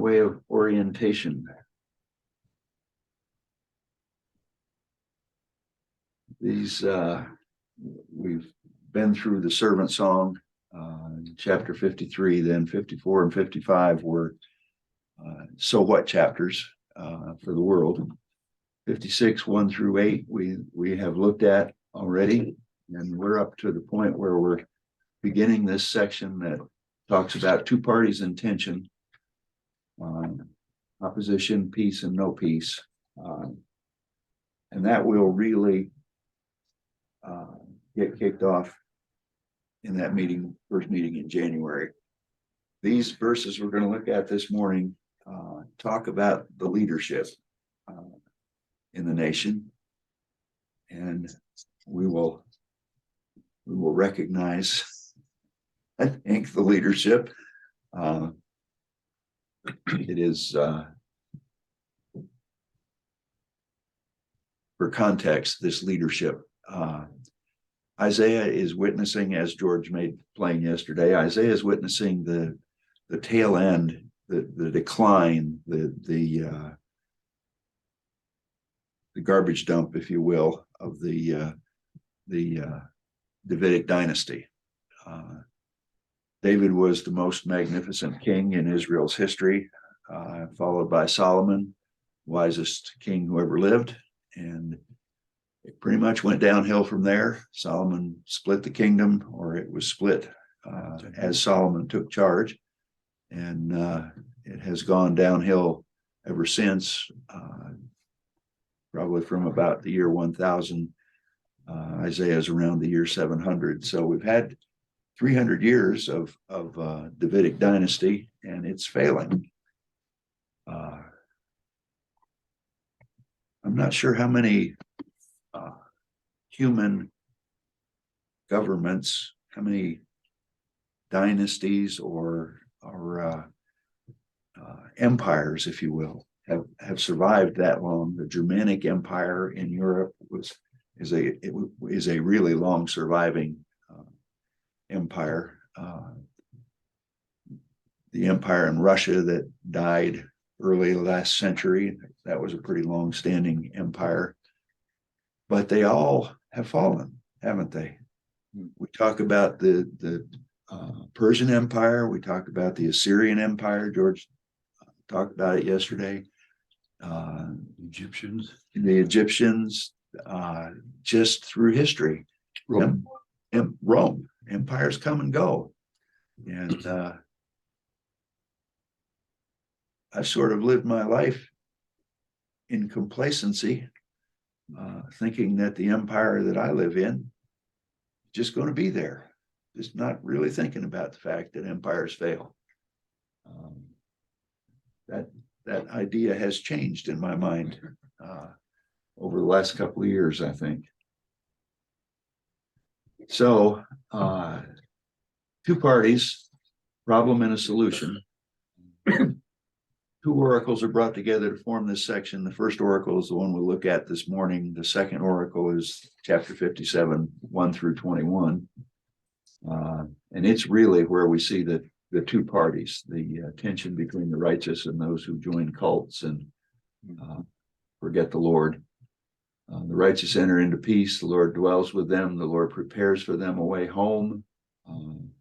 way of orientation, these we've been through the servant song, chapter 53, then 54 and 55 were so what chapters for the world. 56, 1 through 8, we have looked at already, and we're up to the point where we're beginning this section that talks about two parties in tension, opposition, peace, and no peace. And that will really get kicked off in that meeting, first meeting in January. These verses we're going to look at this morning talk about the leadership in the nation, and we will recognize, I think, the leadership. It is for context, this leadership. Isaiah is witnessing, as George made plain yesterday, Isaiah is witnessing the tail end, the decline, the garbage dump, if you will, of the Davidic dynasty. David was the most magnificent king in Israel's history, followed by Solomon, wisest king who ever lived. And it pretty much went downhill from there. Solomon split the kingdom, or it was split as Solomon took charge. And it has gone downhill ever since, probably from about the year 1000. Isaiah is around the year 700. So we've had 300 years of Davidic dynasty, and it's failing. I'm not sure how many human governments, how many dynasties or empires, if you will, have survived that long. The Germanic Empire in Europe is a really long surviving empire. The empire in Russia that died early last century, that was a pretty long-standing empire. But they all have fallen, haven't they? We talk about the Persian Empire. We talk about the Assyrian Empire. George talked about it yesterday. The Egyptians, just through history. Rome. Empires come and go. And I've sort of lived my life in complacency, thinking that the empire that I live in is just going to be there, just not really thinking about the fact that empires fail. That idea has changed in my mind over the last couple of years, I think. So, two parties, problem and a solution. Two oracles are brought together to form this section. The first oracle is the one we'll look at this morning. The second oracle is chapter 57, 1 through 21. And it's really where we see the two parties, the tension between the righteous and those who join cults and forget the Lord. The righteous enter into peace. The Lord dwells with them. The Lord prepares for them a way home. And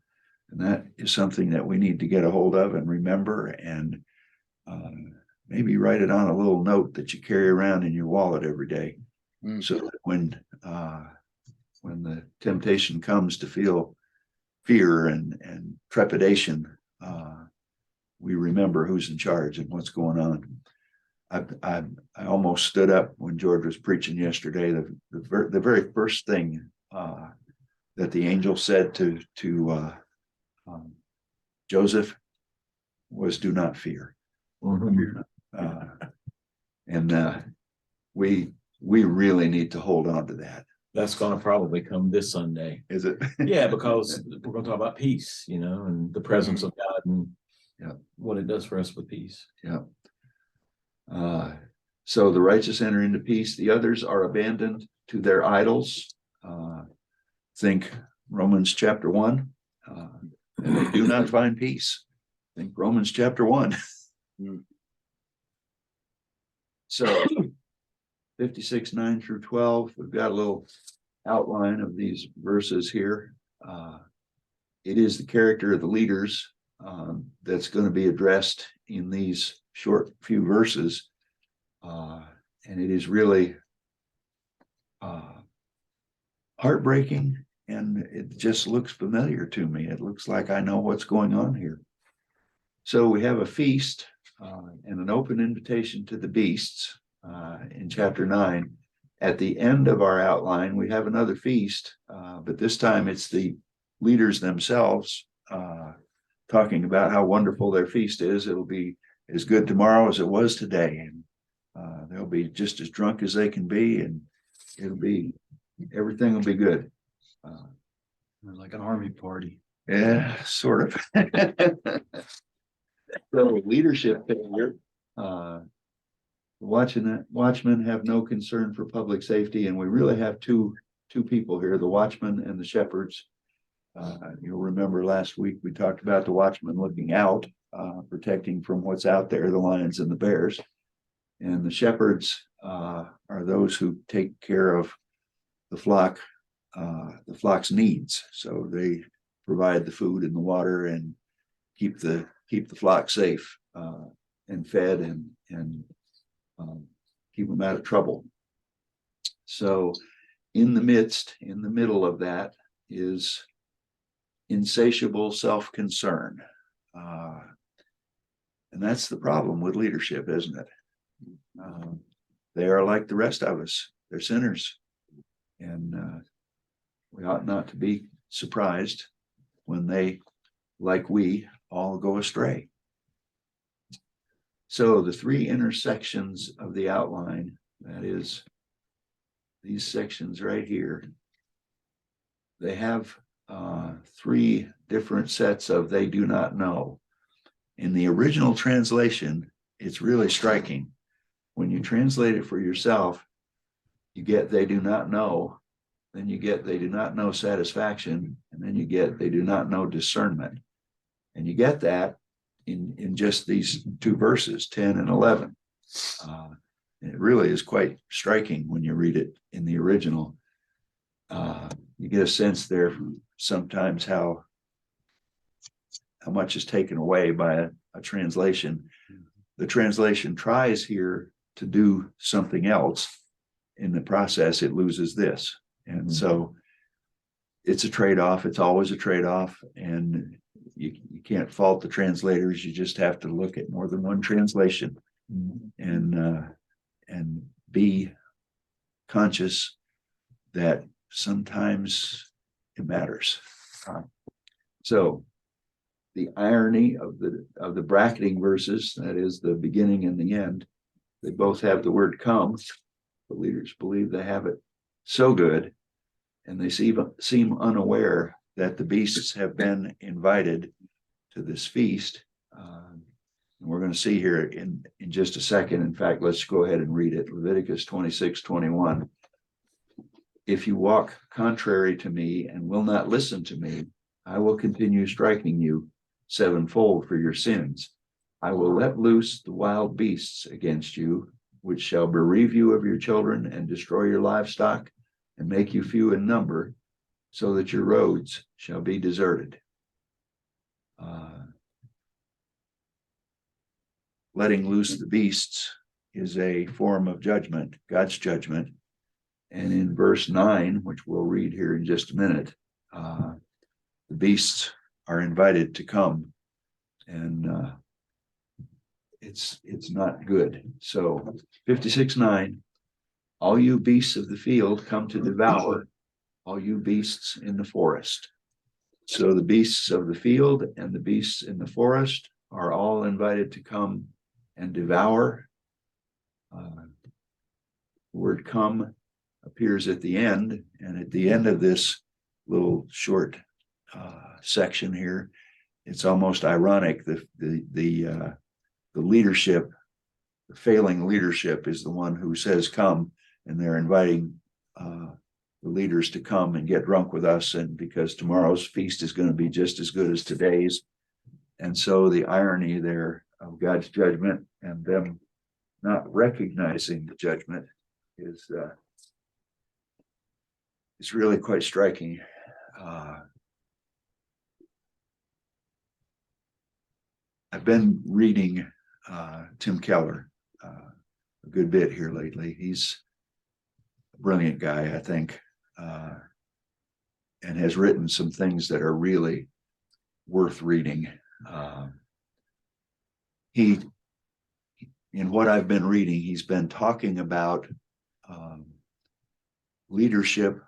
that is something that we need to get a hold of and remember, and maybe write it on a little note that you carry around in your wallet every day. So that when the temptation comes to feel fear and trepidation, we remember who's in charge and what's going on. I almost stood up when George was preaching yesterday. The very first thing that the angel said to Joseph was, "Do not fear." And we really need to hold on to that. That's going to probably come this Sunday. Is it? Yeah, because we're going to talk about peace, and the presence of God and what it does for us with peace. Yeah. So the righteous enter into peace. The others are abandoned to their idols. Think Romans chapter 1. And they do not find peace. Think Romans chapter 1. So 56:9 through 12, we've got a little outline of these verses here. It is the character of the leaders that's going to be addressed in these short few verses. And it is really heartbreaking, and it just looks familiar to me. It looks like I know what's going on here. So we have a feast and an open invitation to the beasts in chapter 9. At the end of our outline, we have another feast, but this time it's the leaders themselves talking about how wonderful their feast is. It'll be as good tomorrow as it was today, and they'll be just as drunk as they can be, and everything will be good. Like an army party. Yeah, sort of. So leadership failure. Watchmen have no concern for public safety, and we really have two people here: the watchmen and the shepherds. You'll remember last week we talked about the watchmen looking out, protecting from what's out there, the lions and the bears, and the shepherds are those who take care of the flock's needs. So they provide the food and the water and keep the flock safe and fed and keep them out of trouble. So in the middle of that is insatiable self-concern. And that's the problem with leadership, isn't it? They are like the rest of us. They're sinners. And we ought not to be surprised when they, like we, all go astray. So the three intersections of the outline, that is these sections right here, they have three different sets of "they do not know." In the original translation, it's really striking. When you translate it for yourself, you get "they do not know," then you get "they do not know satisfaction," and then you get "they do not know discernment." And you get that in just these two verses, 10 and 11. And it really is quite striking when you read it in the original. You get a sense there sometimes how much is taken away by a translation. The translation tries here to do something else. In the process, it loses this. And so it's a trade-off. It's always a trade-off. And you can't fault the translators. You just have to look at more than one translation and be conscious that sometimes it matters. So the irony of the bracketing verses, that is the beginning and the end, they both have the word "come." The leaders believe they have it so good, and they seem unaware that the beasts have been invited to this feast. And we're going to see here in just a second. In fact, let's go ahead and read it. Leviticus 26:21. "If you walk contrary to me and will not listen to me, I will continue striking you sevenfold for your sins. I will let loose the wild beasts against you, which shall bereave you of your children and destroy your livestock and make you few in number, so that your roads shall be deserted." Letting loose the beasts is a form of judgment, God's judgment. And in verse 9, which we'll read here in just a minute, the beasts are invited to come, and it's not good. So 56:9, "All you beasts of the field come to devour, all you beasts in the forest." So the beasts of the field and the beasts in the forest are all invited to come and devour. The word "come" appears at the end, and at the end of this little short section here, it's almost ironic. The leadership, the failing leadership, is the one who says "come," and they're inviting the leaders to come and get drunk with us, and because tomorrow's feast is going to be just as good as today's. And so the irony there of God's judgment and them not recognizing the judgment is really quite striking. I've been reading Tim Keller a good bit here lately. He's a brilliant guy, I think, and has written some things that are really worth reading. In what I've been reading, he's been talking about leadership,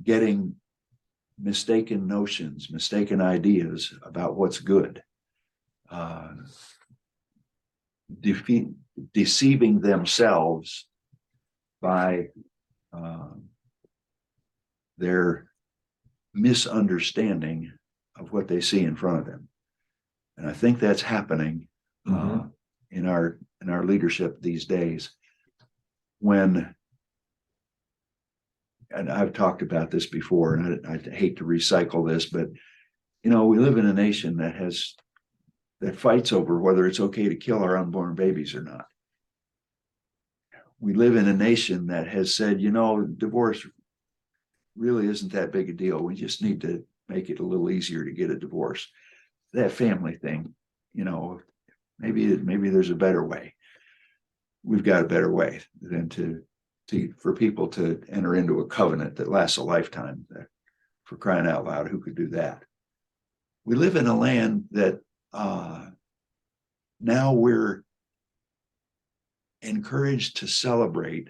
getting mistaken notions, mistaken ideas about what's good, deceiving themselves by their misunderstanding of what they see in front of them. And I think that's happening in our leadership these days. And I've talked about this before, and I hate to recycle this, but we live in a nation that fights over whether it's okay to kill our unborn babies or not. We live in a nation that has said, divorce really isn't that big a deal. We just need to make it a little easier to get a divorce. That family thing, maybe there's a better way. We've got a better way than for people to enter into a covenant that lasts a lifetime. For crying out loud, who could do that? We live in a land that now we're encouraged to celebrate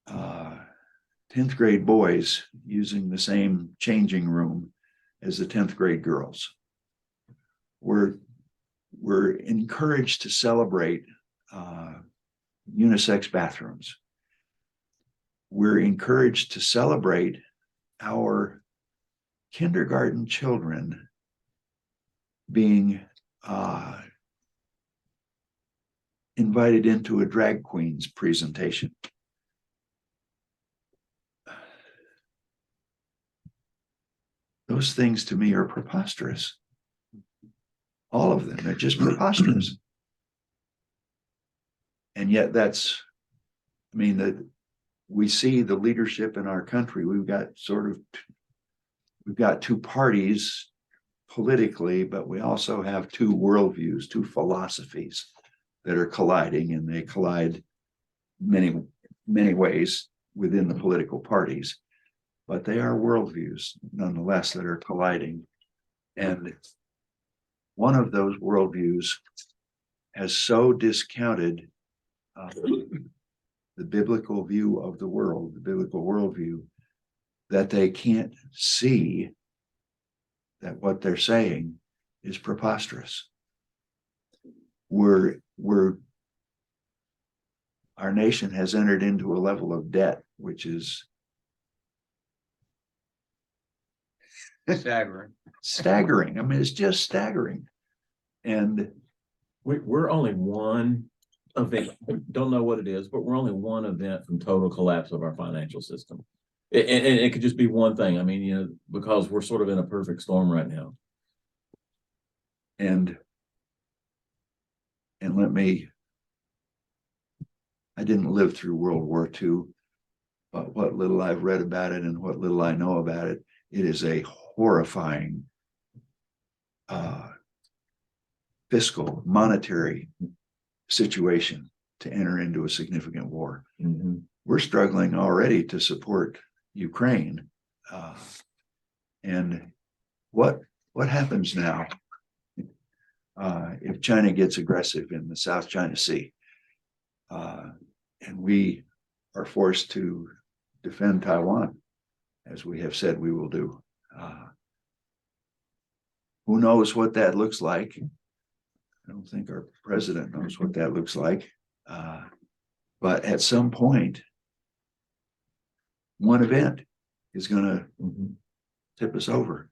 10th grade boys using the same changing room as the 10th grade girls. We're encouraged to celebrate unisex bathrooms. We're encouraged to celebrate our kindergarten children being invited into a drag queen's presentation. Those things to me are preposterous. All of them, they're just preposterous. And yet we see the leadership in our country. We've got two parties politically, but we also have two worldviews, two philosophies that are colliding, and they collide many, many ways within the political parties, but they are worldviews nonetheless that are colliding. And one of those worldviews has so discounted the biblical view of the world, the biblical worldview, that they can't see that what they're saying is preposterous. Our nation has entered into a level of debt which is staggering. I mean, it's just staggering. And we're only one event. Don't know what it is, but we're only one event from total collapse of our financial system. And it could just be one thing. I mean, because we're sort of in a perfect storm right now. And I didn't live through World War II, but what little I've read about it and what little I know about it, it is a horrifying fiscal, monetary situation to enter into a significant war. Mm-hmm. We're struggling already to support Ukraine. And what happens now if China gets aggressive in the South China Sea, and we are forced to defend Taiwan, as we have said we will do? Who knows what that looks like? I don't think our president knows what that looks like. But at some point, one event is going to tip us over.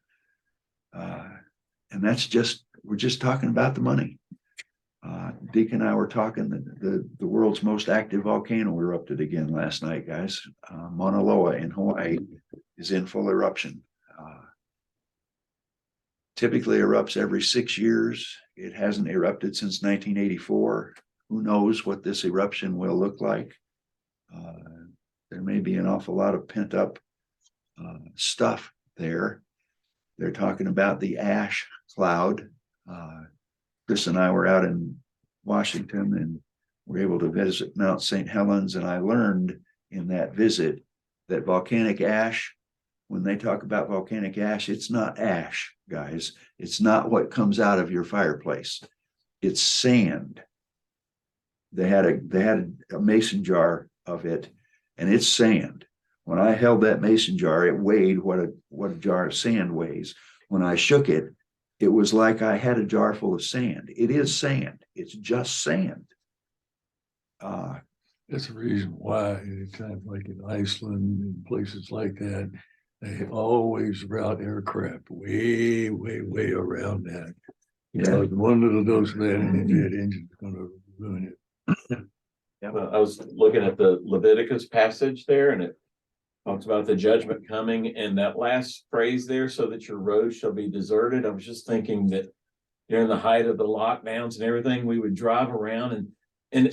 And we're just talking about the money. Deke and I were talking the world's most active volcano erupted again last night, guys. Mauna Loa in Hawaii is in full eruption. typically erupts every 6 years. It hasn't erupted since 1984. Who knows what this eruption will look like? There may be an awful lot of pent up stuff there. They're talking about the ash cloud. Chris and I were out in Washington and were able to visit Mount St. Helens, and I learned in that visit that volcanic ash, when they talk about volcanic ash, it's not ash, guys. It's not what comes out of your fireplace. It's sand. They had a mason jar of it, and it's sand. When I held that mason jar, it weighed what a jar of sand weighs. When I shook it, it was like I had a jar full of sand. It is sand. It's just sand. That's the reason why anytime like in Iceland and places like that, they always route aircraft way, way, way around that. Because one little dose of that in the jet engine is gonna ruin it. Yeah, I was looking at the Leviticus passage there, and it talks about the judgment coming, and that last phrase there, so that your roads shall be deserted. I was just thinking that during the height of the lockdowns and everything, we would drive around and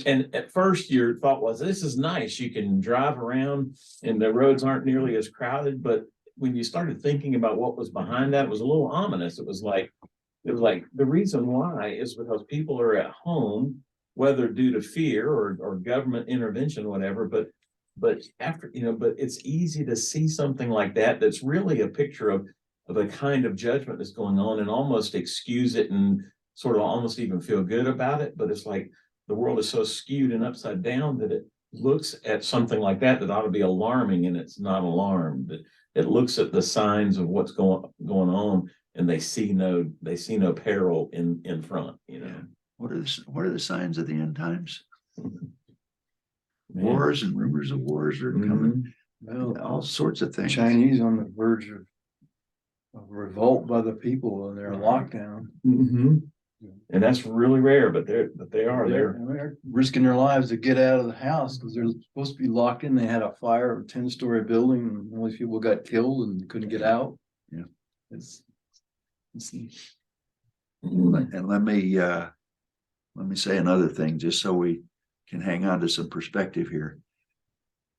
at first your thought was, this is nice. You can drive around and the roads aren't nearly as crowded. But when you started thinking about what was behind that, it was a little ominous. It was like the reason why is because people are at home, whether due to fear or government intervention, whatever, but after, but it's easy to see something like that that's really a picture of a kind of judgment that's going on, and almost excuse it and sort of almost even feel good about it. But it's like the world is so skewed and upside down that it looks at something like that ought to be alarming, and it's not alarmed. It looks at the signs of what's going on, and they see no peril in front. What are the signs of the end times? Man. Wars and rumors of wars are coming. Well, All sorts of things. Chinese on the verge of revolt by the people in their lockdown. And that's really rare, but they are there. They're risking their lives to get out of the house because they're supposed to be locked in. They had a fire of a 10-story building, and all these people got killed and couldn't get out. Yeah. It's And let me say another thing, just so we can hang on to some perspective here.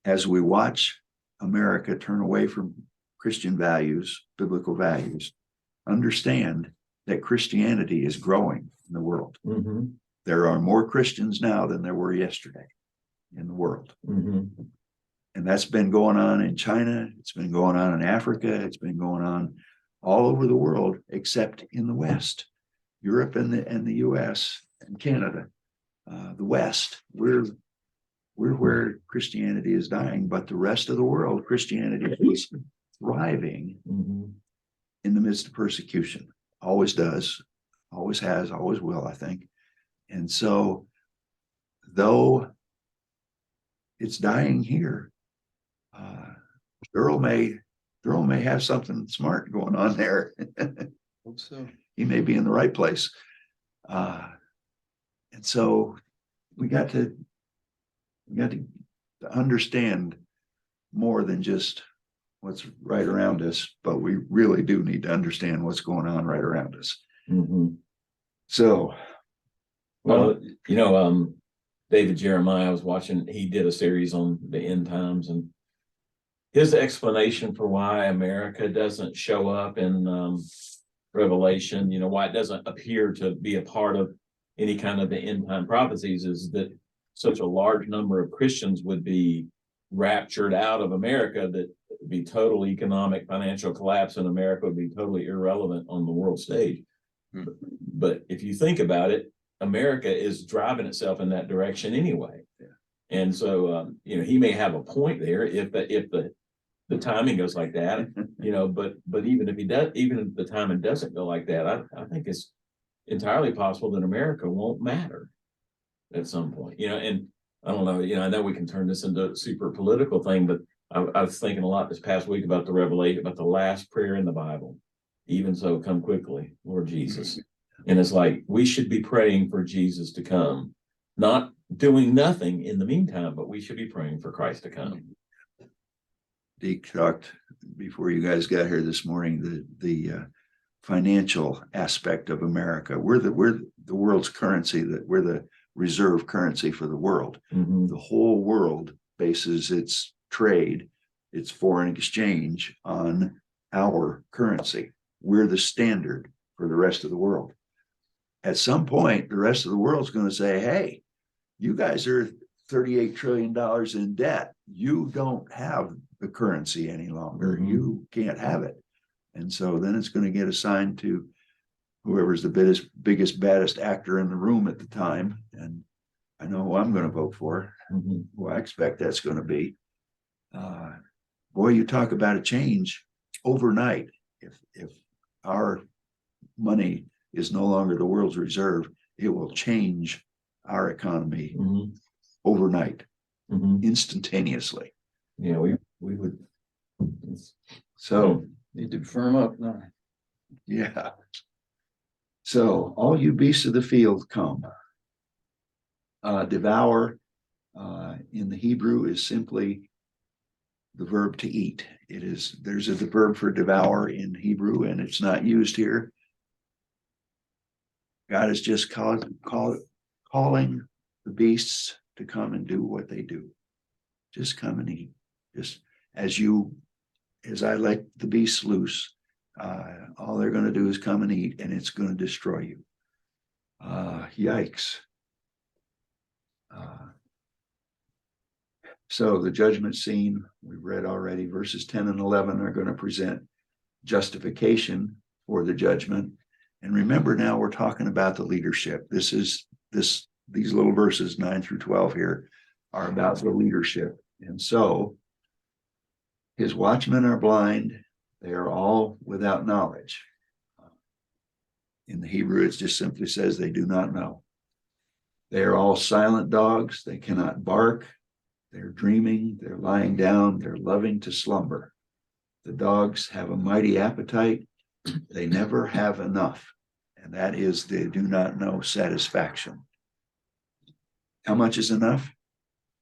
As we watch America turn away from Christian values, biblical values, understand that Christianity is growing in the world. There are more Christians now than there were yesterday in the world. And that's been going on in China. It's been going on in Africa. It's been going on all over the world, except in the West, Europe and the US and Canada. The West, we're where Christianity is dying, but the rest of the world, Christianity is thriving in the midst of persecution. Always does, always has, always will, I think. And so, though it's dying here, Earl may have something smart going on there. hope so. He may be in the right place. And so we got to understand more than just what's right around us, but we really do need to understand what's going on right around us. So, well, David Jeremiah, I was watching, he did a series on the end times, and his explanation for why America doesn't show up in Revelation, why it doesn't appear to be a part of any kind of the end time prophecies, is that such a large number of Christians would be raptured out of America that it would be total economic financial collapse, and America would be totally irrelevant on the world stage. But if you think about it, America is driving itself in that direction anyway. And so he may have a point there if the timing goes like that, but even if the timing doesn't go like that, I think it's entirely possible that America won't matter at some point, and I don't know, I know we can turn this into a super political thing, but I was thinking a lot this past week about the revelation, about the last prayer in the Bible. Even so, come quickly, Lord Jesus. And it's like, we should be praying for Jesus to come, not doing nothing in the meantime, but we should be praying for Christ to come. Deke talked before you guys got here this morning, the financial aspect of America. We're the world's currency, that we're the reserve currency for the world. Mhm. The whole world bases its trade, its foreign exchange on our currency. We're the standard for the rest of the world. At some point, the rest of the world's going to say, hey, you guys are $38 trillion in debt. You don't have the currency any longer. Mhm. You can't have it. And so then it's going to get assigned to whoever's the biggest, baddest actor in the room at the time. And I know who I'm going to vote for, Mhm. who I expect that's going to be. Boy, you talk about a change overnight. If our money is no longer the world's reserve, it will change our economy Mhm. overnight, Mhm. instantaneously. Yeah, we would. So, Need to firm up now. yeah. So all you beasts of the field come. Devour in the Hebrew is simply the verb to eat. There's a verb for devour in Hebrew, and it's not used here. God is just calling the beasts to come and do what they do. Just come and eat. Just as I let the beasts loose, all they're going to do is come and eat, and it's going to destroy you. Yikes. So the judgment scene, we've read already, verses 10 and 11 are going to present justification for the judgment. And remember, now we're talking about the leadership. These little verses 9 through 12 here are about the leadership. And so his watchmen are blind. They are all without knowledge. In the Hebrew, it just simply says they do not know. They are all silent dogs. They cannot bark. They're dreaming. They're lying down. They're loving to slumber. The dogs have a mighty appetite. They never have enough. And that is, they do not know satisfaction. How much is enough?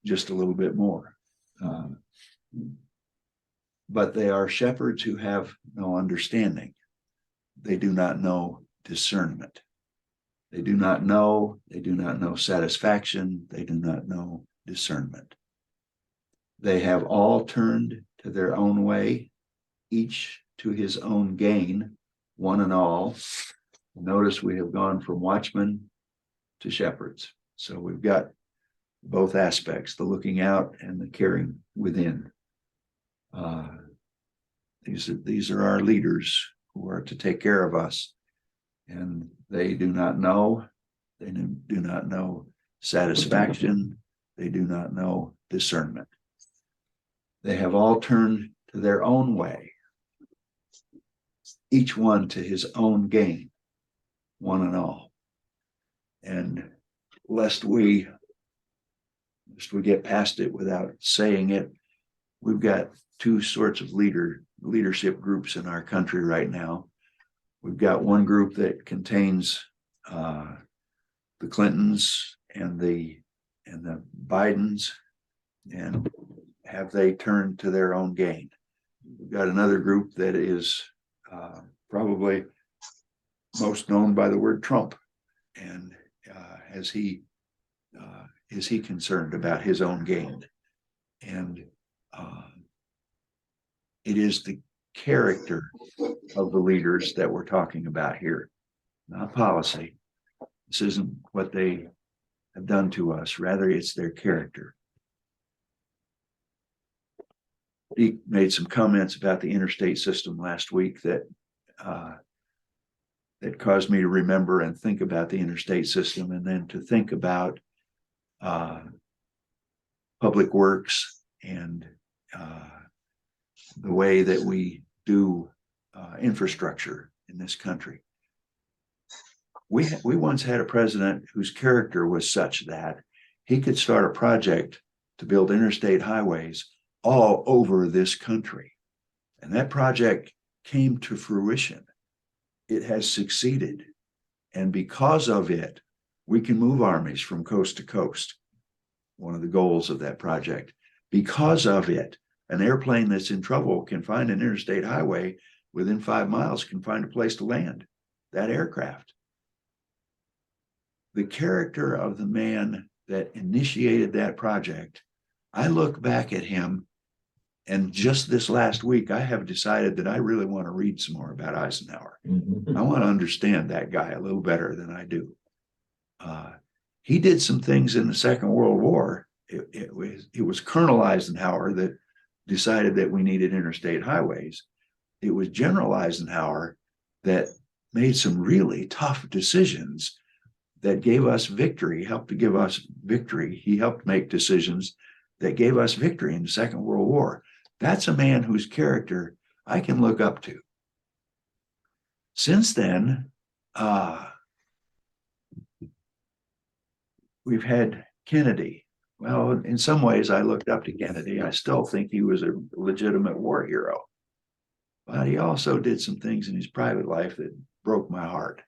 Just a little bit more. But they are shepherds who have no understanding. They do not know discernment. They do not know satisfaction. They do not know discernment. They have all turned to their own way, each to his own gain, one and all. Notice we have gone from watchmen to shepherds. So we've got both aspects, the looking out and the caring within. These are our leaders who are to take care of us. And they do not know satisfaction. They do not know discernment. They have all turned to their own way, each one to his own gain, one and all. And lest we get past it without saying it, we've got two sorts of leadership groups in our country right now. We've got one group that contains the Clintons and the Bidens, and have they turned to their own gain? We've got another group that is probably most known by the word Trump, and is he concerned about his own gain? And it is the character of the leaders that we're talking about here, not policy. This isn't what they have done to us. Rather, it's their character. He made some comments about the interstate system last week that caused me to remember and think about the interstate system, and then to think about public works and the way that we do infrastructure in this country. We once had a president whose character was such that he could start a project to build interstate highways all over this country. And that project came to fruition. It has succeeded. And because of it, we can move armies from coast to coast. One of the goals of that project. Because of it, an airplane that's in trouble can find an interstate highway within 5 miles can find a place to land that aircraft. The character of the man that initiated that project, I look back at him, and just this last week, I have decided that I really want to read some more about Eisenhower. Mhm. I want to understand that guy a little better than I do. He did some things in the Second World War. It was Colonel Eisenhower that decided that we needed interstate highways. It was General Eisenhower that made some really tough decisions that gave us victory, helped to give us victory. He helped make decisions that gave us victory in the Second World War. That's a man whose character I can look up to. Since then, we've had Kennedy. Well, in some ways, I looked up to Kennedy. I still think he was a legitimate war hero. But he also did some things in his private life that broke my heart.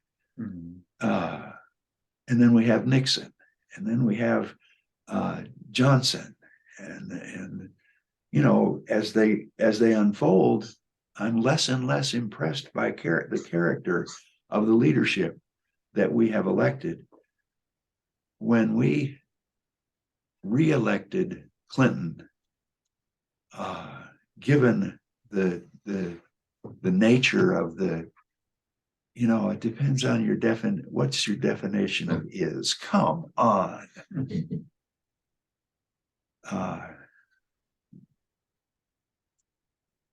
And then we have Nixon, and then we have Johnson, and you know, as they unfold, I'm less and less impressed by the character of the leadership that we have elected. When we re-elected Clinton, given the nature of the, you know, it depends on your what's your definition of is? Come on.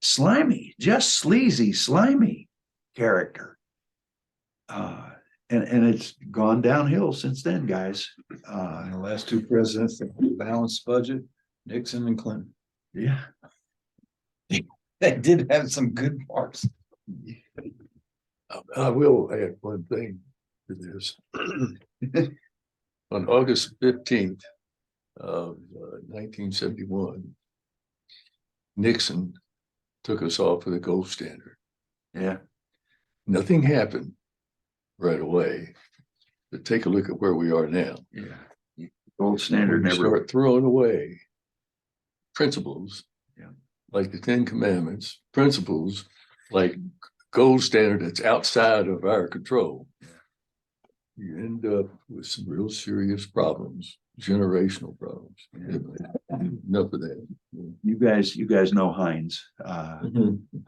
Slimy, just sleazy, slimy character. And it's gone downhill since then, guys. The last two presidents that balanced budget, Nixon and Clinton. Yeah. They did have some good parts. I will add one thing to this. On August 15th of 1971, Nixon took us off of the gold standard. Yeah. Nothing happened right away. But take a look at where we are now. Yeah. Gold standard We never. start throwing away principles, Yeah. like the Ten Commandments, principles like gold standard that's outside of our control. You end up with some real serious problems, generational problems. Enough of that. You guys know Heinz.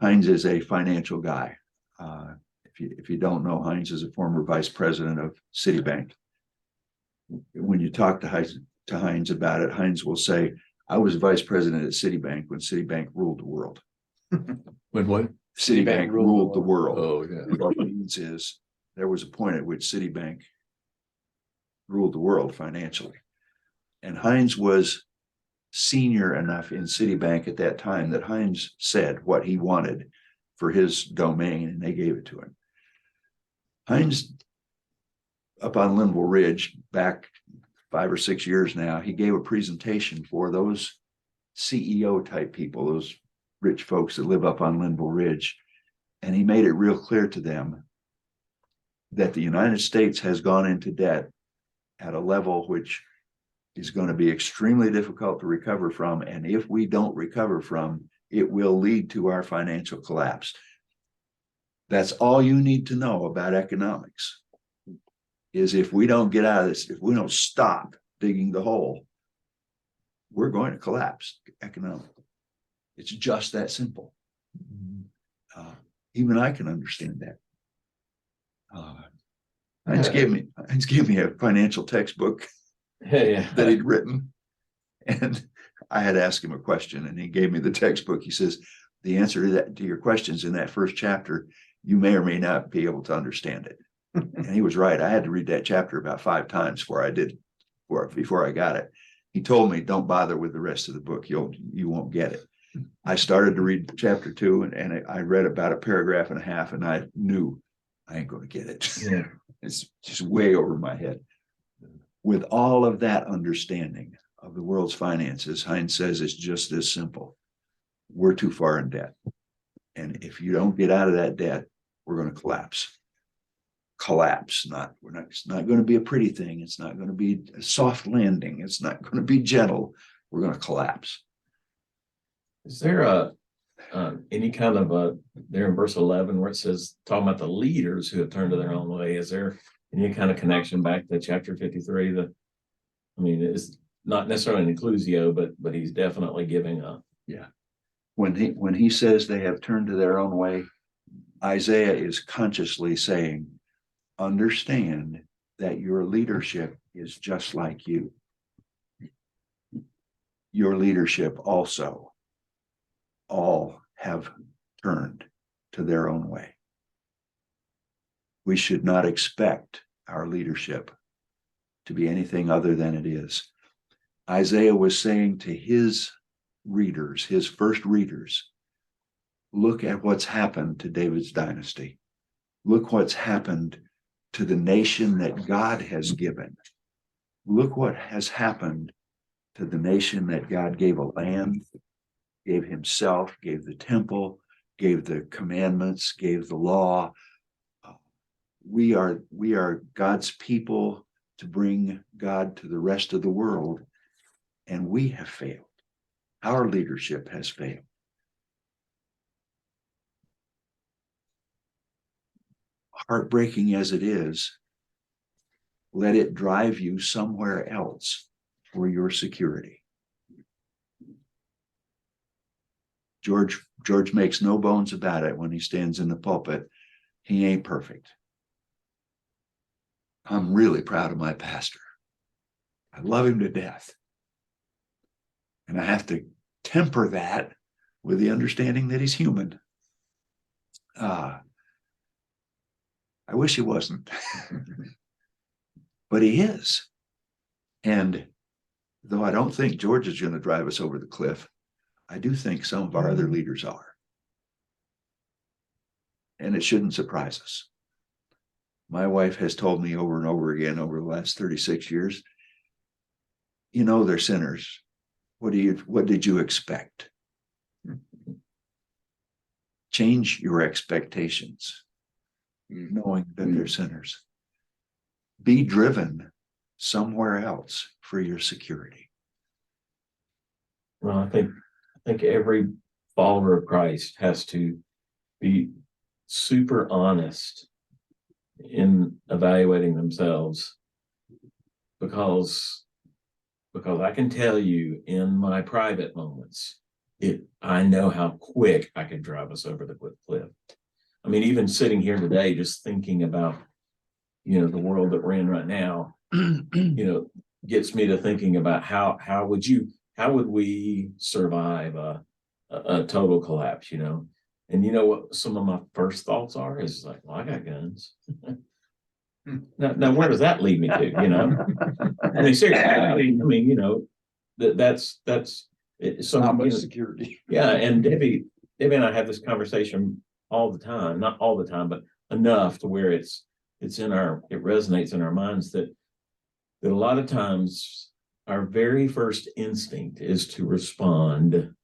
Heinz is a financial guy. If you don't know, Heinz is a former vice president of Citibank. When you talk to Heinz about it, Heinz will say, "I was vice president at Citibank when Citibank ruled the world." When what? Citibank ruled the world. Oh, yeah. What it means is there was a point at which Citibank ruled the world financially. And Heinz was senior enough in Citibank at that time that Heinz said what he wanted for his domain, and they gave it to him. Heinz, up on Linville Ridge, back 5 or 6 years now, he gave a presentation for those CEO type people, those rich folks that live up on Linville Ridge. And he made it real clear to them that the United States has gone into debt at a level which is going to be extremely difficult to recover from. And if we don't recover from, it will lead to our financial collapse. That's all you need to know about economics, is if we don't get out of this, if we don't stop digging the hole, we're going to collapse economically. It's just that simple. Even I can understand that. Heinz gave me a financial textbook that he'd written, and I had asked him a question, and he gave me the textbook. He says, "The answer to your questions in that first chapter, you may or may not be able to understand it." And he was right. I had to read that chapter about 5 times before I got it. He told me, "Don't bother with the rest of the book. You won't get it." I started to read chapter 2, and I read about a paragraph and a half, and I knew I ain't going to get it. Yeah. It's just way over my head. With all of that understanding of the world's finances, Heinz says it's just this simple. We're too far in debt. And if you don't get out of that debt, we're going to collapse. It's not going to be a pretty thing. It's not going to be a soft landing. It's not going to be gentle. We're going to collapse. Is there any kind of there in verse 11 where it says, talking about the leaders who have turned to their own way, is there any kind of connection back to chapter 53? I mean, it's not necessarily an inclusio, but he's definitely giving a. When he says they have turned to their own way, Isaiah is consciously saying, understand that your leadership is just like you. Your leadership also all have turned to their own way. We should not expect our leadership to be anything other than it is. Isaiah was saying to his readers, his first readers, look at what's happened to David's dynasty. Look what's happened to the nation that God has given. Look what has happened to the nation that God gave a land, gave himself, gave the temple, gave the commandments, gave the law. We are God's people to bring God to the rest of the world, and we have failed. Our leadership has failed. Heartbreaking as it is, let it drive you somewhere else for your security. George makes no bones about it when he stands in the pulpit. He ain't perfect. I'm really proud of my pastor. I love him to death. And I have to temper that with the understanding that he's human. I wish he wasn't, but he is. And though I don't think George is going to drive us over the cliff, I do think some of our other leaders are. And it shouldn't surprise us. My wife has told me over and over again over the last 36 years, you know, they're sinners. What did you expect? Change your expectations, knowing that they're sinners. Be driven somewhere else for your security. Well, I think every follower of Christ has to be super honest in evaluating themselves, because I can tell you in my private moments, I know how quick I could drive us over the cliff. I mean, even sitting here today, just thinking about, the world that we're in right now, gets me to thinking about how would we survive a total collapse, And you know what some of my first thoughts are is like, well, I got guns. Now where does that lead me to? I mean, seriously, that's so Not much security. Yeah, and Debbie and I have this conversation all the time, not all the time, but enough to where it resonates in our minds that a lot of times our very first instinct is to respond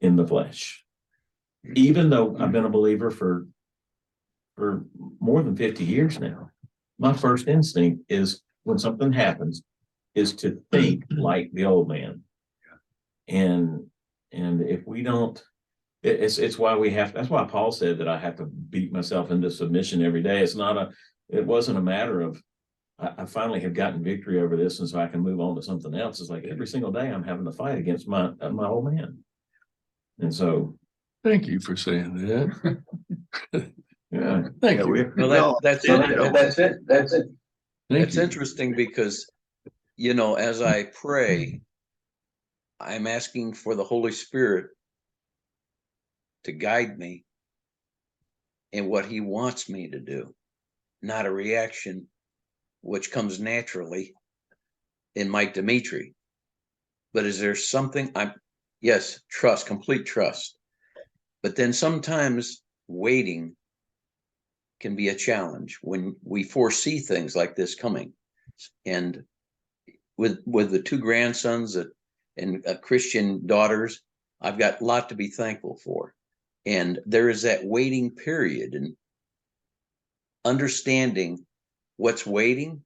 in the flesh. Even though I've been a believer for more than 50 years now, my first instinct is when something happens is to think like the old man. And if we don't, it's why that's why Paul said that I have to beat myself into submission every day. It wasn't a matter of, I finally have gotten victory over this, and so I can move on to something else. It's like every single day I'm having to fight against my old man. And so. Thank you for saying that. Yeah. Thank you. Well, that's it. That's Thank It's you. interesting because, as I pray, I'm asking for the Holy Spirit to guide me in what he wants me to do, not a reaction which comes naturally in Mike Dimitri. But is there something yes, trust, complete trust. But then sometimes waiting can be a challenge when we foresee things like this coming. And with the two grandsons and Christian daughters, I've got a lot to be thankful for. And there is that waiting period and understanding what's waiting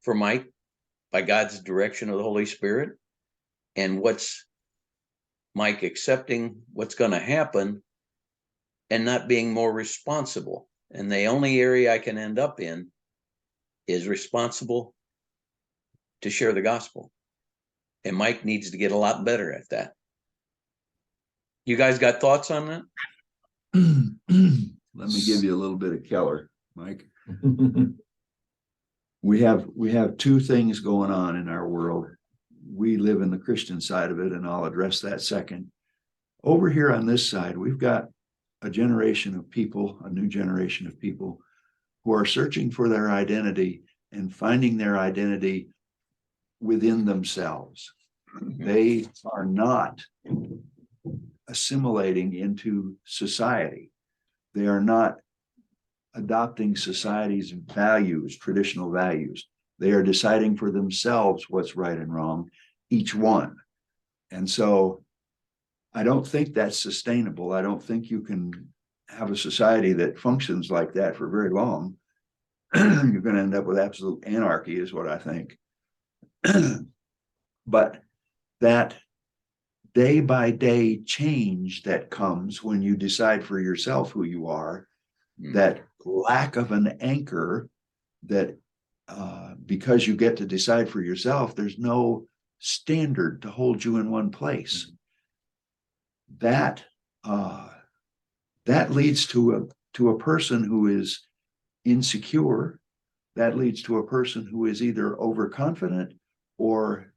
for Mike by God's direction of the Holy Spirit, and what's Mike, accepting what's going to happen and not being more responsible. And the only area I can end up in is responsible to share the gospel. And Mike needs to get a lot better at that. You guys got thoughts on that? Let me give you a little bit of Keller, Mike. We have two things going on in our world. We live in the Christian side of it, and I'll address that second. Over here on this side, we've got a generation of people, a new generation of people who are searching for their identity and finding their identity within themselves. They are not assimilating into society. They are not adopting society's values, traditional values. They are deciding for themselves what's right and wrong, each one. And so I don't think that's sustainable. I don't think you can have a society that functions like that for very long. You're going to end up with absolute anarchy, is what I think. But that day by day change that comes when you decide for yourself who you are, that lack of an anchor, that because you get to decide for yourself, there's no standard to hold you in one place. That leads to a person who is insecure. That leads to a person who is either overconfident or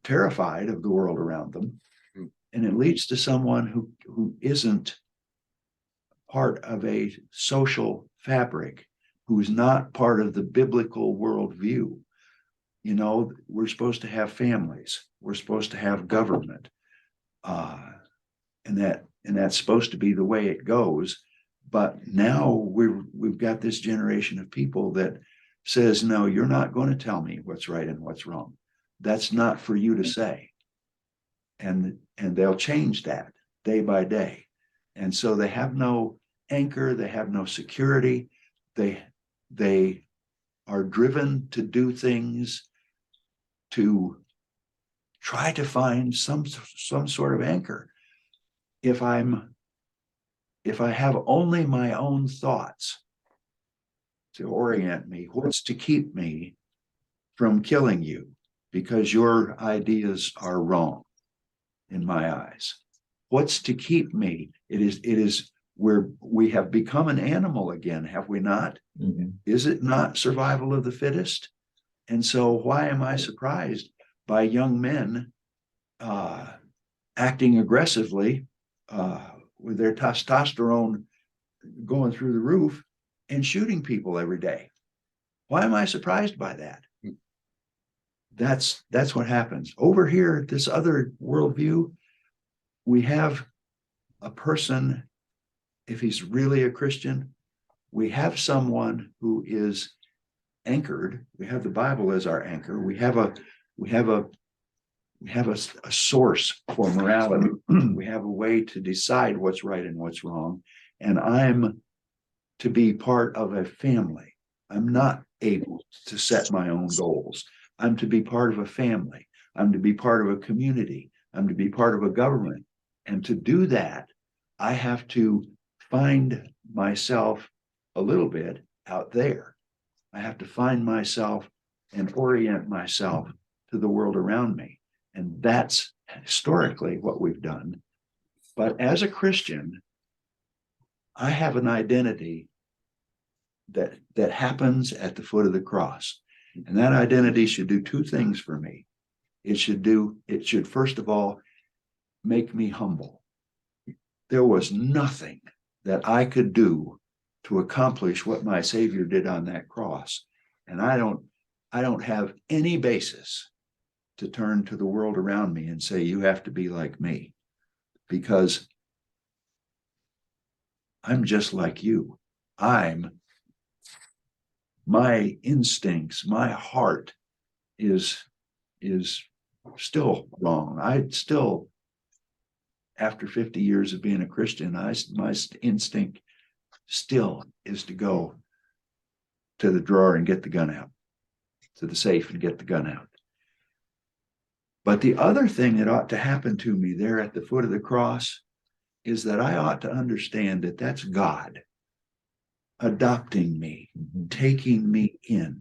terrified of the world around them. And it leads to someone who isn't part of a social fabric, who's not part of the biblical worldview. You know, we're supposed to have families, we're supposed to have government, and that's supposed to be the way it goes. But now we've got this generation of people that says, no, you're not going to tell me what's right and what's wrong. That's not for you to say. And they'll change that day by day. And so they have no anchor, they have no security. They are driven to do things to try to find some sort of anchor. If I have only my own thoughts to orient me, what's to keep me from killing you because your ideas are wrong in my eyes? What's to keep me? It is where we have become an animal again, have we not? Mm-hmm. Is it not survival of the fittest? And so why am I surprised by young men acting aggressively with their testosterone going through the roof and shooting people every day? Why am I surprised by that? That's what happens. Over here, this other worldview, we have a person, if he's really a Christian, we have someone who is anchored. We have the Bible as our anchor. We have a source for morality. We have a way to decide what's right and what's wrong. And I'm to be part of a family. I'm not able to set my own goals. I'm to be part of a family. I'm to be part of a community. I'm to be part of a government. And to do that, I have to find myself a little bit out there. I have to find myself and orient myself to the world around me. And that's historically what we've done. But as a Christian, I have an identity that happens at the foot of the cross. And that identity should do two things for me. It should first of all make me humble. There was nothing that I could do to accomplish what my Savior did on that cross. And I don't have any basis to turn to the world around me and say, you have to be like me, because I'm just like you. My instincts, my heart is still wrong. After 50 years of being a Christian, my instinct still is to go to the drawer and get the gun out, to the safe and get the gun out. But the other thing that ought to happen to me there at the foot of the cross is that I ought to understand that that's God adopting me, taking me in.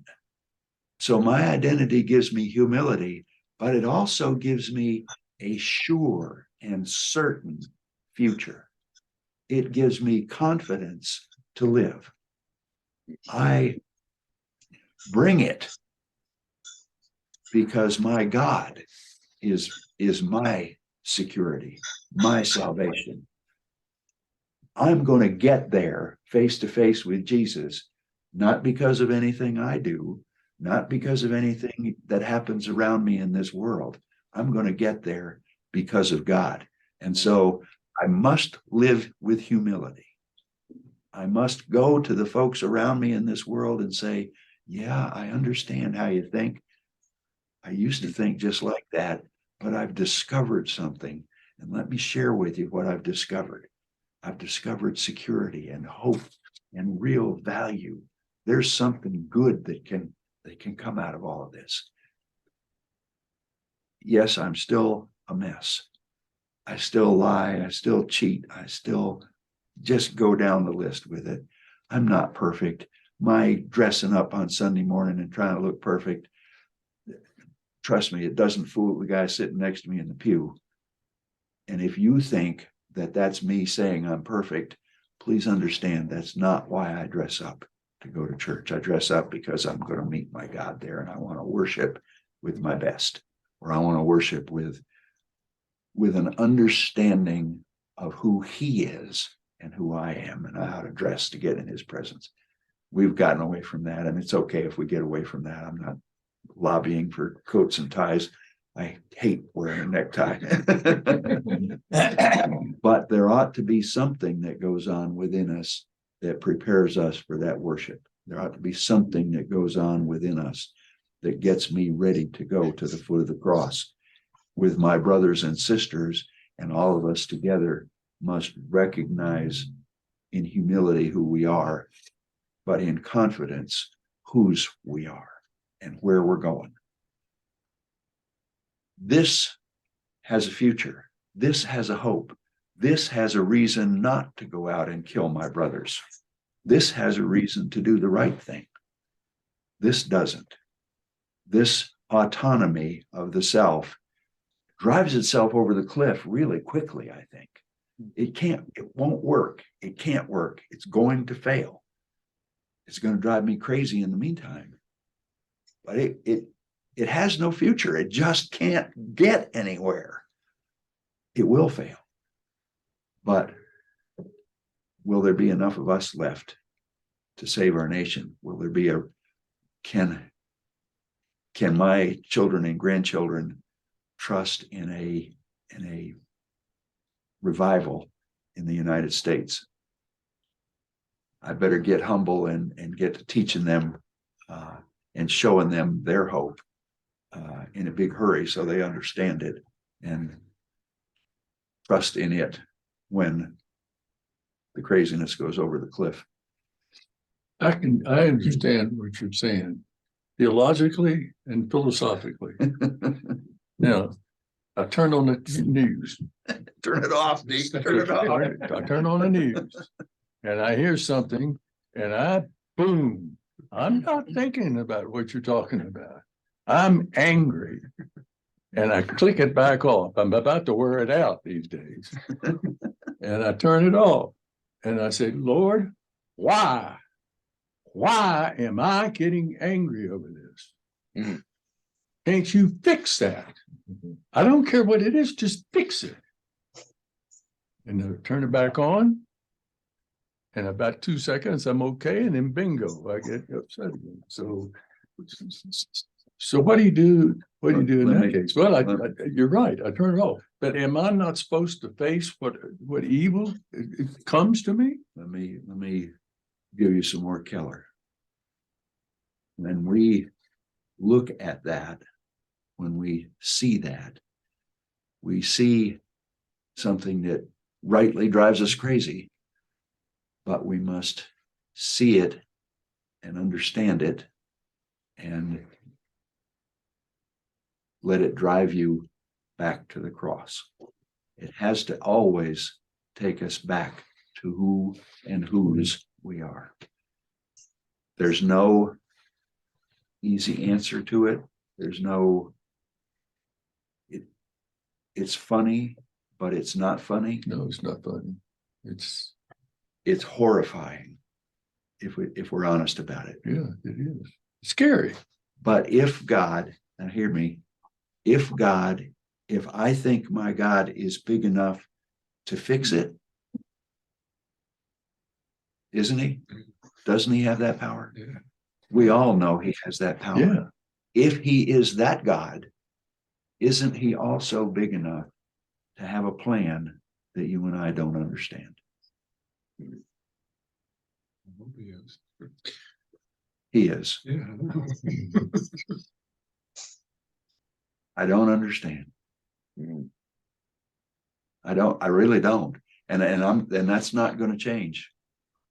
So my identity gives me humility, but it also gives me a sure and certain future. It gives me confidence to live. I bring it because my God is my security, my salvation. I'm going to get there face to face with Jesus, not because of anything I do, not because of anything that happens around me in this world. I'm going to get there because of God. And so I must live with humility. I must go to the folks around me in this world and say, yeah, I understand how you think. I used to think just like that, but I've discovered something. And let me share with you what I've discovered. I've discovered security and hope and real value. There's something good that can come out of all of this. Yes, I'm still a mess. I still lie. I still cheat. I still just go down the list with it. I'm not perfect. My dressing up on Sunday morning and trying to look perfect, trust me, it doesn't fool the guy sitting next to me in the pew. And if you think that that's me saying I'm perfect, please understand that's not why I dress up to go to church. I dress up because I'm going to meet my God there, and I want to worship with my best, or I want to worship with an understanding of who he is and who I am and how to dress to get in his presence. We've gotten away from that, and it's okay if we get away from that. I'm not lobbying for coats and ties. I hate wearing a necktie. But there ought to be something that goes on within us that prepares us for that worship. There ought to be something that goes on within us that gets me ready to go to the foot of the cross with my brothers and sisters, and all of us together must recognize in humility who we are, but in confidence whose we are and where we're going. This has a future. This has a hope. This has a reason not to go out and kill my brothers. This has a reason to do the right thing. This doesn't. This autonomy of the self drives itself over the cliff really quickly, I think. It won't work. It can't work. It's going to fail. It's going to drive me crazy in the meantime. But it has no future. It just can't get anywhere. It will fail. But will there be enough of us left to save our nation? Will there be can my children and grandchildren trust in a revival in the United States? I better get humble and get to teaching them and showing them their hope in a big hurry so they understand it and trust in it when the craziness goes over the cliff. I understand what you're saying theologically and philosophically. Now, I turn on the news. Turn it off, Deke. Turn it off. I turn on the news and I hear something and boom, I'm not thinking about what you're talking about. I'm angry and I click it back off. I'm about to wear it out these days. And I turn it off and I say, Lord, why? Why am I getting angry over this? Mhm. Can't you fix that? I don't care what it is, just fix it. And I turn it back on. And about 2 seconds, I'm okay. And then bingo, I get upset again. So what do you do? What do you do in that case? Well, you're right. I turn it off. But am I not supposed to face what evil it comes to me? Let me give you some more Keller. When we look at that, when we see that, we see something that rightly drives us crazy, but we must see it and understand it and let it drive you back to the cross. It has to always take us back to who and whose we are. There's no easy answer to it. There's no, it's funny, but it's not funny. No, it's not funny. It's horrifying if we're honest about it. yeah, it is scary. But if God, now hear me, if I think my God is big enough to fix it, isn't he? Doesn't he have that power? Yeah. We all know he has that power. Yeah. If he is that God, isn't he also big enough to have a plan that you and I don't understand? He is. Yeah. I don't understand. Mm. I really don't. And that's not going to change.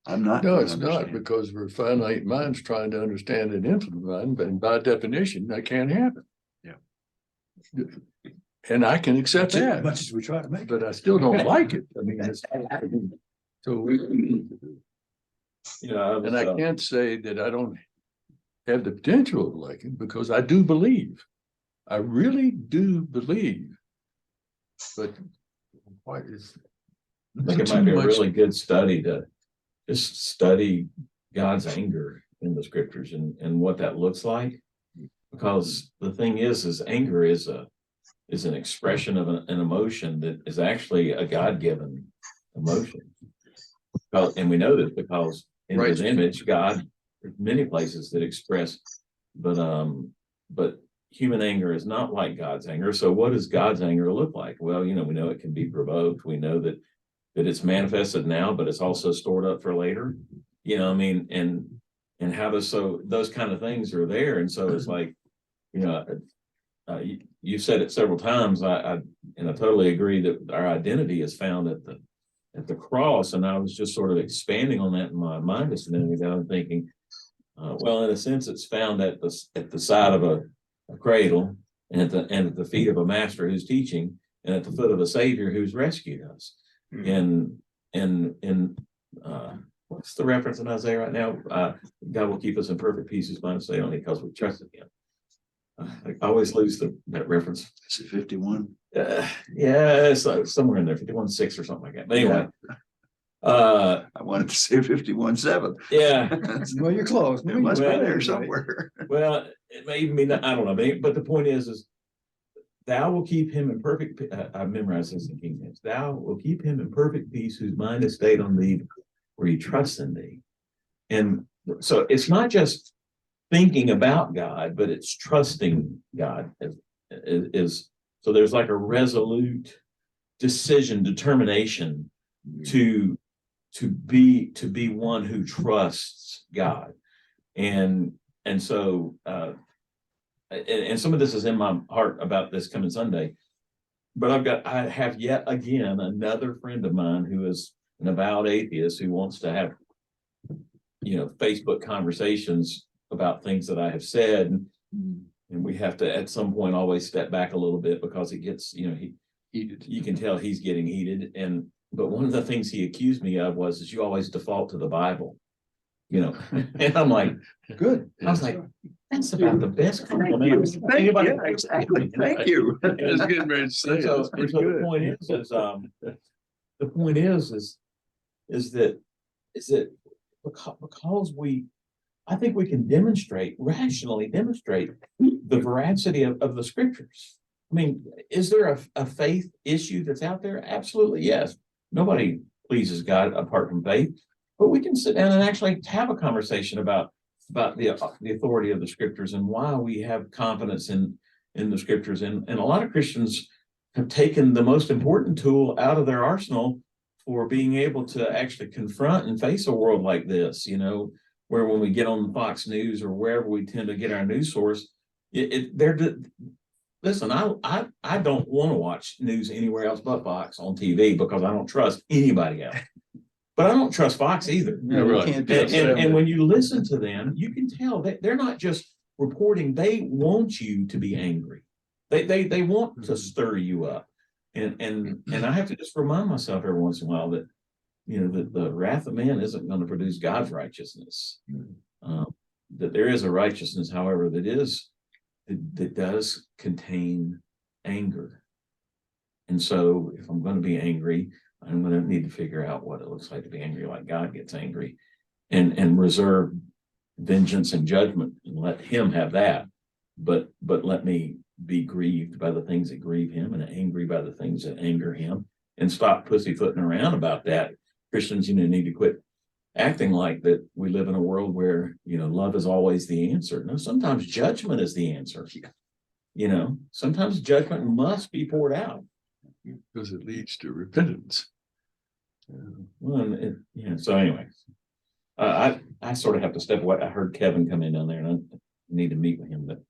I'm not. No, gonna it's not, understand. because we're finite minds trying to understand an infinite mind, and by definition, that can't happen. Yeah. And I can accept that, Much as we try to make. but I still don't like it. I mean, it's, so, You know, and I can't say that I don't have the potential of liking, because I do believe. I really do believe. But what is? I think it might be a really good study to just study God's anger in the scriptures and what that looks like. Because the thing is anger is an expression of an emotion that is actually a God-given emotion. And we know this because in his image, God, there's many places that express, but human anger is not like God's anger. So what does God's anger look like? Well, we know it can be provoked. We know that it's manifested now, but it's also stored up for later. I mean, and how does, so those kind of things are there. And so it's like, you've said it several times. I totally agree that our identity is found at the cross. And I was just sort of expanding on that in my mind just a minute ago and thinking, well, in a sense, it's found at the side of a cradle, and at the feet of a master who's teaching, and at the foot of a savior who's rescued us. And what's the reference in Isaiah right now? God will keep us in perfect peace whose mind stayed on him because we trusted him. I always lose that reference. Is it 51? Yeah, it's somewhere in there, 51:6 or something like that. But anyway, I wanted to say 51:7. yeah. Well, you're close. It must be Well, there somewhere. Well, it may even be, I don't know, but the point is thou will keep him in perfect, I memorized this in King James, thou will keep him in perfect peace whose mind is stayed on thee, where he trusts in thee. And so it's not just thinking about God, but it's trusting God is so there's like a resolute determination to be one who trusts God. And so and some of this is in my heart about this coming Sunday, but I have yet again another friend of mine who is an avowed atheist who wants to have Facebook conversations about things that I have said, and we have to at some point always step back a little bit because it gets he heated. You can tell he's getting heated, but one of the things he accused me of was you always default to the Bible, and I'm like, good. I was like, that's about the best compliment. Exactly. Thank you. I was getting ready to say So that's pretty the good. point is that because I think we can rationally demonstrate the veracity of the scriptures. I mean, is there a faith issue that's out there? Absolutely, yes. Nobody pleases God apart from faith, but we can sit down and actually have a conversation about the authority of the scriptures and why we have confidence in the scriptures. And a lot of Christians have taken the most important tool out of their arsenal for being able to actually confront and face a world like this, where when we get on Fox News or wherever we tend to get our news source, listen, I don't want to watch news anywhere else but Fox on TV because I don't trust anybody else. But I don't trust Fox either. Yeah, right. And when you listen to them, you can tell that they're not just reporting, they want you to be angry. They want to stir you up. And I have to just remind myself every once in a while that, that the wrath of man isn't going to produce God's righteousness. That there is a righteousness, however, that does contain anger. And so if I'm going to be angry, I'm going to need to figure out what it looks like to be angry like God gets angry, and reserve vengeance and judgment and let him have that. But let me be grieved by the things that grieve him and angry by the things that anger him, and stop pussyfooting around about that. Christians, need to quit acting like that we live in a world where, love is always the answer. No, sometimes judgment is the answer. Sometimes judgment must be poured out. Because it leads to repentance. Well, so anyway, I sort of have to step away. I heard Kevin come in down there, and I need to meet with him, but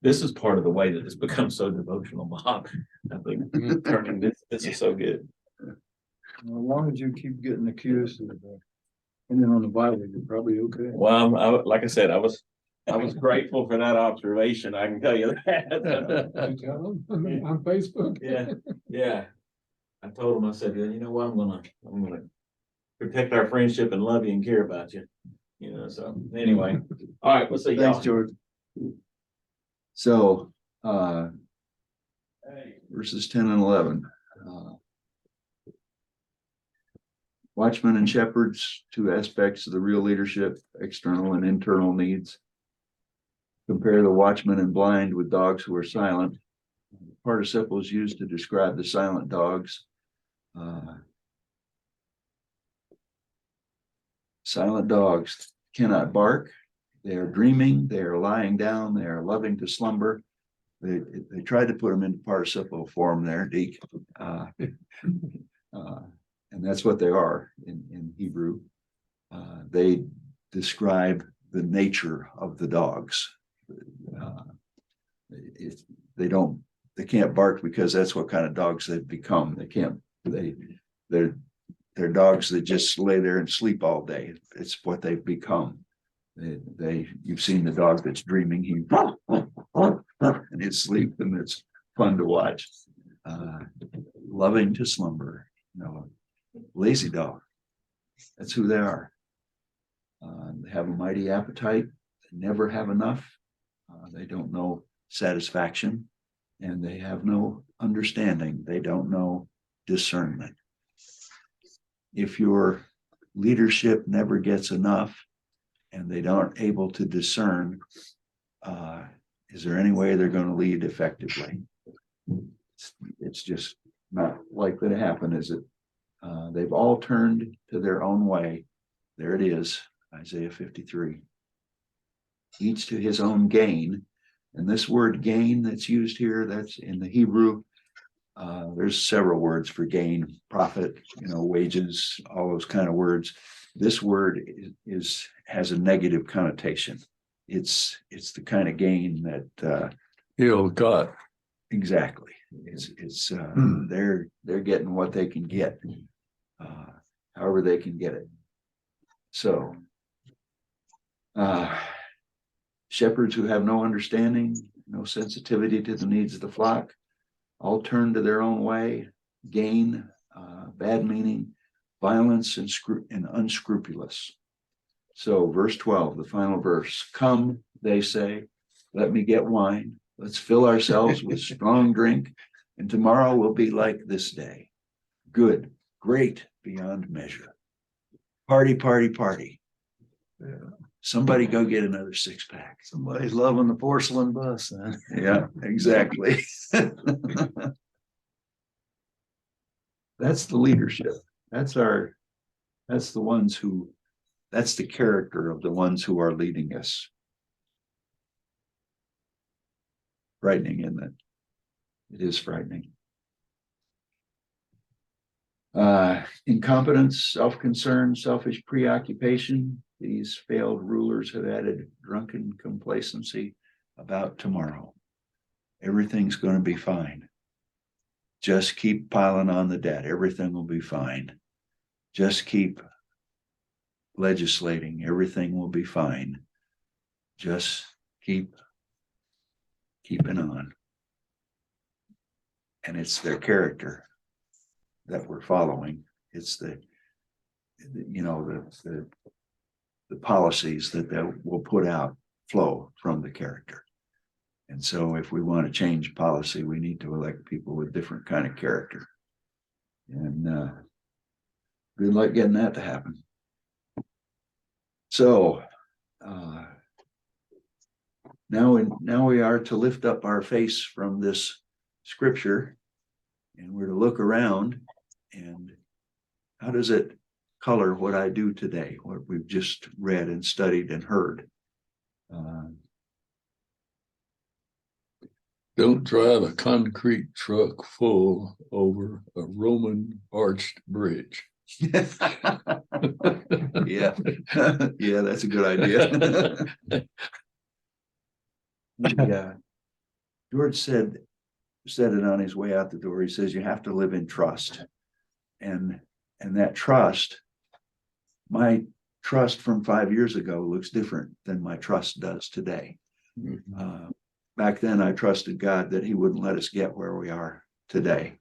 this is part of the way that it's become so devotional, Bob. I think turning this is so good. As long as you keep getting accused of and then on the Bible, you're probably okay. Well, like I said, I was grateful for that observation. I can tell you that. On Facebook. Yeah. I told him, I said, you know what, I'm gonna protect our friendship and love you and care about you. So anyway, all right, we'll see y'all. Thanks, George. So, verses 10 and 11. Watchmen and shepherds, two aspects of the real leadership, external and internal needs. Compare the watchman and blind with dogs who are silent. Participle is used to describe the silent dogs. Silent dogs cannot bark. They are dreaming. They are lying down. They are loving to slumber. They tried to put them into participle form there, Deke. And that's what they are in Hebrew. They describe the nature of the dogs. They can't bark because that's what kind of dogs they've become. They're dogs that just lay there and sleep all day. It's what they've become. You've seen the dog that's dreaming, he and his sleep, and it's fun to watch. Loving to slumber, lazy dog. That's who they are. They have a mighty appetite. They never have enough. They don't know satisfaction, and they have no understanding. They don't know discernment. If your leadership never gets enough and they aren't able to discern, is there any way they're going to lead effectively? It's just not likely to happen, is it? They've all turned to their own way. There it is, Isaiah 53. Each to his own gain. And this word gain that's used here, that's in the Hebrew. There's several words for gain, profit, wages, all those kind of words. This word has a negative connotation. It's the kind of gain that God. Exactly. They're getting what they can get, however they can get it. So shepherds who have no understanding, no sensitivity to the needs of the flock, all turn to their own way, gain, bad meaning, violence, and unscrupulous. So verse 12, the final verse, come, they say, let me get wine. Let's fill ourselves with strong drink, and tomorrow will be like this day. Good, great, beyond measure. Party, party, party. Yeah. Somebody go get another 6-pack. Somebody's loving the porcelain bus, then. Yeah, exactly. That's the leadership. That's the character of the ones who are leading us. Frightening, isn't it? It is frightening. Incompetence, self-concern, selfish preoccupation. These failed rulers have added drunken complacency about tomorrow. Everything's going to be fine. Just keep piling on the debt. Everything will be fine. Just keep legislating. Everything will be fine. Just keeping on. And it's their character that we're following. It's the policies that they will put out flow from the character. And so if we want to change policy, we need to elect people with different kind of character. And good luck getting that to happen. So now we are to lift up our face from this scripture, and we're to look around, and how does it color what I do today, what we've just read and studied and heard? Don't drive a concrete truck full over a Roman arched bridge. Yeah, yeah, that's a good idea. Yeah, George said it on his way out the door. He says you have to live in trust, and that trust, my trust from 5 years ago looks different than my trust does today. Back then, I trusted God that He wouldn't let us get where we are today,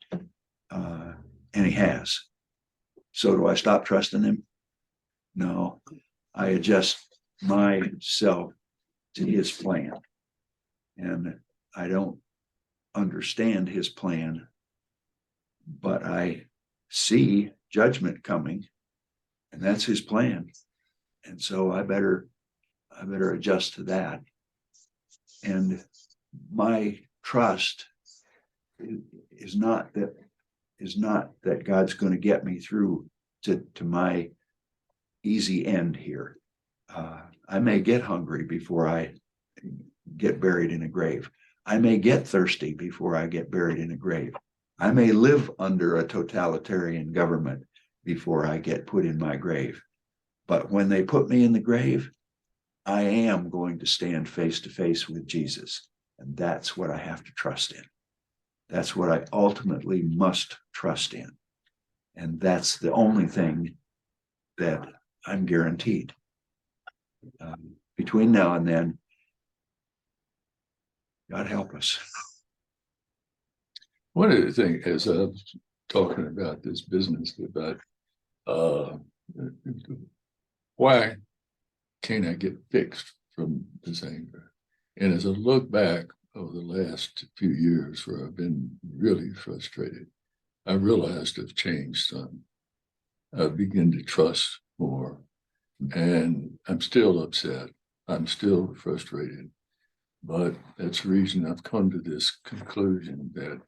and He has. So do I stop trusting Him? No, I adjust myself to His plan, and I don't understand His plan, but I see judgment coming, and that's His plan, and so I better adjust to that. And my trust is not that God's going to get me through to my easy end here. I may get hungry before I get buried in a grave. I may get thirsty before I get buried in a grave. I may live under a totalitarian government before I get put in my grave. But when they put me in the grave, I am going to stand face to face with Jesus. And that's what I have to trust in. That's what I ultimately must trust in. And that's the only thing that I'm guaranteed. Between now and then, God help us. One of the things, as I was talking about this business, about why can't I get fixed from this anger? And as I look back over the last few years where I've been really frustrated, I realized I've changed some. I begin to trust more, and I'm still upset. I'm still frustrated, but that's the reason I've come to this conclusion that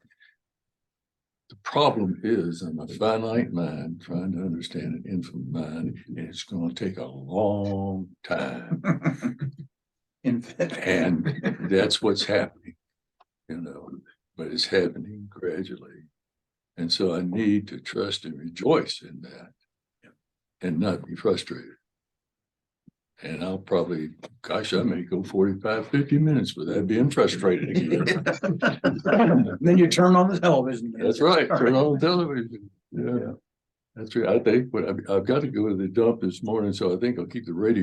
the problem is I'm a finite mind trying to understand an infinite mind, and it's going to take a long time. And that's what's happening, but it's happening gradually. And so I need to trust and rejoice in that and not be frustrated. And I'll probably, I may go 45, 50 minutes without being frustrated again. Then you turn on the television. That's right. Turn on the television. Yeah. That's right. I think, but I've got to go to the dump this morning, so I think I'll keep the radio